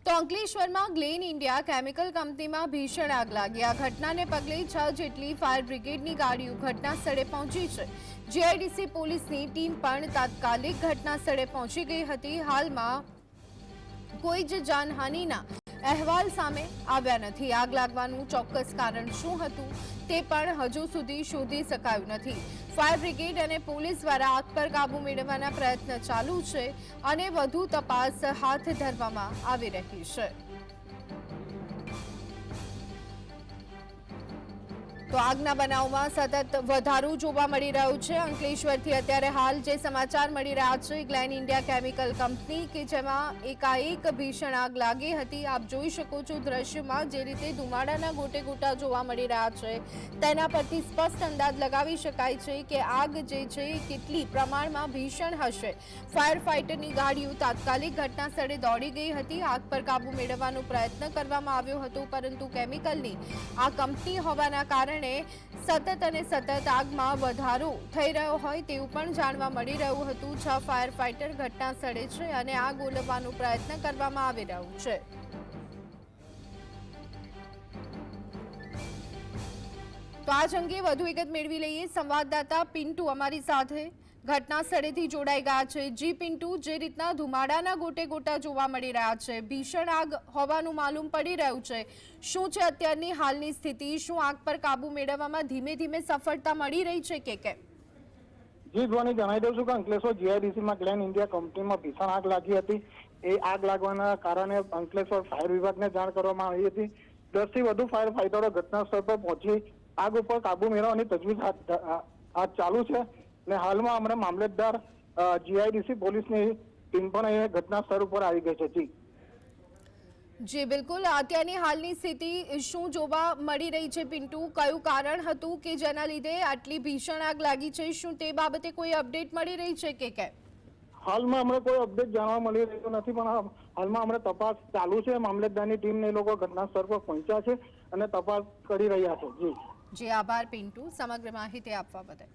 તો અંકલેશ્વરમાં Glenn India chemical કંપનીમાં ભીષણ આગ લાગી। આ ઘટનાને પગલે 6 જેટલી ફાયર બ્રિગેડની ગાડીઓ ઘટના સ્થળે પહોંચી છે। જીઆઈડીસી પોલીસની ટીમ પણ તાત્કાલિક ઘટના સ્થળે પહોંચી ગઈ હતી। હાલમાં કોઈ જ જાનહાનિના અહેવાલ સામે આવ્યા નથી। આગ લાગવાનું ચોક્કસ કારણ શું હતું તે પણ હજુ સુધી શોધી શકાયું નથી। ફાયર બ્રિગેડ અને પોલીસ દ્વારા આગ પર કાબુ મેળવવાના પ્રયત્ન ચાલુ છે અને વધુ તપાસ હાથ ધરવામાં આવી રહી છે। તો આગના બનાવમાં સતત વધારો જોવા મળી રહ્યો છે। અંકલેશ્વરથી અત્યારે હાલ જે સમાચાર મળી રહ્યા છે ગ્લેન ઇન્ડિયા કેમિકલ કંપની કે જેમાં એકાએક ભીષણ આગ લાગી હતી। આપ જોઈ શકો છો દ્રશ્યમાં જે રીતે ધુમાડાના ગોટે ગોટા જોવા મળી રહ્યા છે તેના પરથી સ્પષ્ટ અંદાજ લગાવી શકાય છે કે આગ જે છે કેટલી પ્રમાણમાં ભીષણ હશે। ફાયર ફાઇટરની ગાડીઓ તાત્કાલિક ઘટના સ્થળે દોડી ગઈ હતી। આગ પર કાબુ મેળવવાનો પ્રયત્ન કરવામાં આવ્યો હતો પરંતુ કેમિકલની આ કંપની હોવાના કારણે સતત આગમાં વધારો થઈ રહ્યો હોય તેવું પણ જાણવા મળી રહ્યું હતું। 6 ફાયર ફાઇટર ઘટના સ્થળે છે અને આગ ઓલવવાનો પ્રયત્ન કરવામાં આવી રહ્યો છે। તો આ અંગે વધુ વિગત મેળવી લઈએ। સંવાદદાતા પિન્ટુ અમારી સાથે ઘટના સ્થળેથી જોડાઈ ગયા છે। જી પિન્ટુ, જે રીતના ધુમાડાના ગોટે ગોટા જોવા મળી રહ્યા છે, ભીષણ આગ હોવાનું માલુમ પડી રહ્યું છે, શું છે અત્યારની હાલની સ્થિતિ? શું આગ પર કાબુ મેળવવામાં ધીમે ધીમે સફળતા મળી રહી છે કે કેમ? જી ધ્વની, જણાવી દઉં છું કે અંકલેશ્વર જીઆઈડીસીમાં ગ્લેન ઇન્ડિયા કંપનીમાં ભીષણ આગ લાગી હતી। એ આગ લાગવાના કારણે અંકલેશ્વર ફાયર વિભાગને જાણ કરવામાં આવી હતી। 10 થી વધુ ફાયર ફાઇટરો ઘટના સ્થળ પર પહોંચી આગ ઉપર કાબુ મેળવવાની તજવીજ હાથ ચાલુ છે અને હાલમાં હમણાં મામલતદાર જીઆઈડીસી પોલીસની ટીમ પણ એ ઘટના સ્થળ ઉપર આવી ગઈ છે। જી બિલકુલ, અત્યારની હાલની સ્થિતિ શું જોવા મળી રહી છે પિન્ટુ? કયું કારણ હતું કે જેના લીધે આટલી ભીષણ આગ લાગી છે? શું તે બાબતે કોઈ અપડેટ મળી રહી છે કે કેમ? હાલમાં હમણાં કોઈ અપડેટ જાણવા મળી રહ્યું નથી, પણ હાલમાં હમણાં તપાસ ચાલુ છે। મામલતદારની ટીમને એ લોકો ઘટના સ્થળ પર પહોંચ્યા છે અને તપાસ કરી રહ્યા છે। જી આભાર પિન્ટુ સમગ્ર માહિતી આપવા બદલ।